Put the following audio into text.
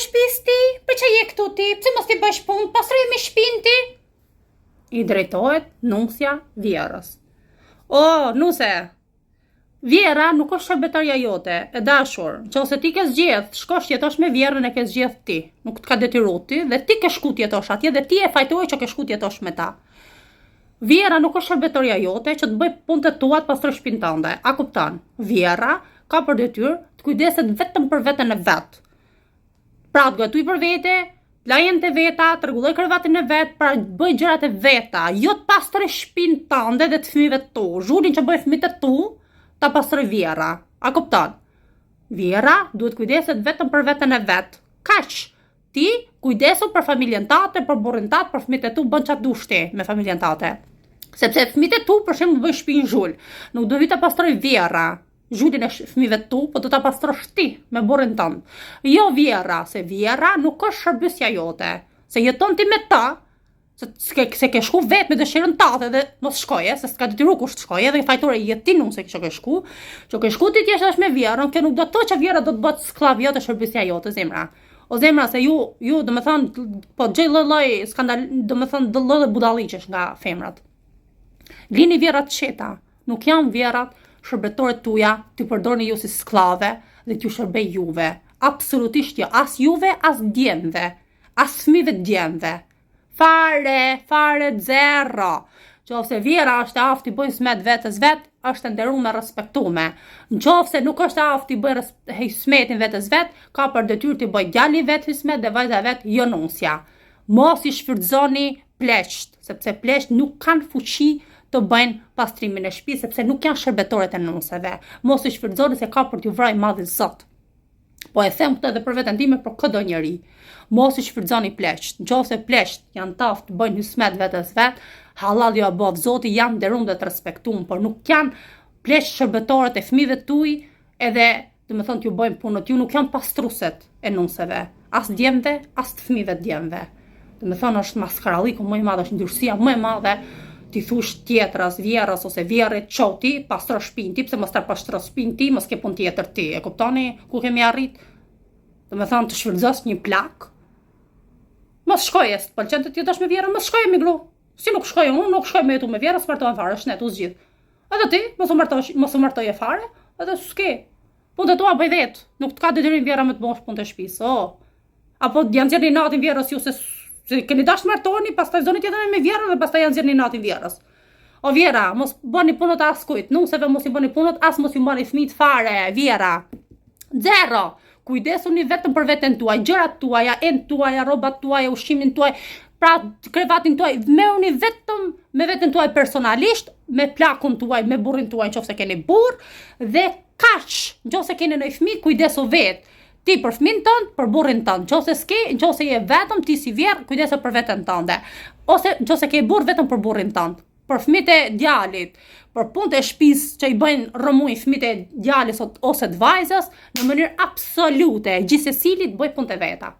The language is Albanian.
shtëpisë ti? Për çfarë je këtu ti? Pse mos ti bësh punë? Pastroj me shtëpinë ti? I drejtohet nusja Vjerës. O, nuse, Vjera nuk është shërbëtorja jote, e dashur. Nëse ti ke zgjedh, shkosh jetosh me Vjerën e ke zgjedh ti. Nuk të ka detyruar ti dhe ti ke shku jetosh atje dhe ti e fajtoj që ke shku jetosh me ta. Vjera nuk është shërbëtorja jote që të bëj punët e tua të pastroj shtëpinë tënde. A kupton? Vjera ka për detyrë të kujdeset vetëm për veten e vet. Pra të gatuj për vete, lajën të veta, të rregulloj krevatin e vet, pra të bëj gjërat e veta, jo të pastroj shtëpinë tënde dhe të fëmijëve tu. Zhurin që bëj fëmijët e tu, ta pastroj Vjera. A kupton? Vjera duhet kujdeset vetëm për veten e vet. Kaq. Ti kujdesu për familjen tate, për burrin tat, për fëmijët e tu, bën çfarë dush ti me familjen tate. Sepse fëmijët e tu për shembull bëjnë shtëpinë zhul. Nuk do vi ta pastroj Vjera. Zhulin e fëmijëve tu, po do ta pastrosh ti me burrin tënd. Jo Vjera, se Vjera nuk është shërbësja jote. Se jeton ti me ta, se ke shku vetë me dëshirën tate dhe mos shkoje, se s'ka detyruar kush të shkoje dhe fajtore jetë ti nuk se që ke shku. Që ke shku ti t'jesh me Vjerën, kjo nuk do të që Vjera do të bëtë sklav jote, shërbësja jote, zemra. O zemra, se ju do me thënë, po gjej lloj skandal, do me thënë lloj budalliqesh nga femrat. Lini Vjerat qeta, nuk janë Vjerat shërbëtorët tuja, t'ju përdorni ju si sklave dhe t'ju shërbej juve. Absolutisht jo, as juve, as djemve, as fëmijëve djemve. Fare, zero. Nëse Vjera është aftë i bëjnë smet vetës vet, është nderuar, respektuar. Nëse nuk është aftë i bëj smetin vetës vet, ka për detyrë të bëj djali vet smet dhe vajza vet jo nusja. Mos i shfrytëzoni pleqt, sepse pleqt nuk kanë fuqi të bëjnë pastrimin e shtëpisë, sepse nuk janë shërbëtorët e nuseve. Mos i shfrytëzoni se ka për t'ju vrarë Madhi Zot. Po e them këtë edhe për veten time, për çdo njeri. Mos i shfrytëzoni pleqt. Nëse pleqt janë taftë të bëjnë hysmet vetes vet, halal jo above Zoti, janë nderuar dhe të respektuar, por nuk janë pleqt shërbëtorët e fëmijëve tuaj, edhe do të thonë t'ju bëjnë punët, ju nuk janë pastruset e nuseve, as djemve, as të fëmijëve djemve. Do të thonë është maskaralliku më i madh, është ndyrësia më e madhe. Ti thush tjetras, Vjerës ose Vjerrit, çoti, pastro shtëpinë ti, pse mos ta pastro shtëpinë ti, mos ke punë tjetër ti. E kuptoni ku kemi arrit? Do të thonë të shfrytëzos një plak. Mos shkoje, pëlqen të jetosh me Vjerën, mos shkoje me gru. Si nuk shkoj unë, nuk shkoj me jetu me Vjerën, s'martohen fare, është net u zgjidh. Edhe ti, mos u martoje fare, edhe s'ke. Punët tua bëj vet, nuk të ka detyrim Vjera me të bësh punë të shtëpisë. Apo janë nxjerrni natin Vjerës ju se keni dashur të martoheni, pastaj zoni tjetër me Vjerën dhe pastaj janë nxjerrni natin Vjerës. O Vjera, mos bëni punët as kujt, nuseve mos i bëni punët, as mos i mbani fëmijët fare, Vjera. Zero. Kujdesuni vetëm për veten tuaj, gjërat tuaja, end tuaja, rrobat tuaja, ushqimin tuaj, pra krevatin tuaj, merruni vetëm me veten tuaj personalisht, me plakun tuaj, me burrin tuaj nëse keni burr, dhe kaq. Nëse keni ndonjë fëmijë, kujdesu vet. Ti për fëmin tënd, për burrin tënd. Nëse je vetëm ti si Vjerë, kujdeso për veten tënde. Ose nëse ke burr, vetëm për burrin tënd. Për fëmijët e djalit, për punët e shtëpisë që i bëjnë rrëmuj fëmijët e djalit ose të vajzës, në mënyrë absolute, gjithsecili të bëj punët e veta.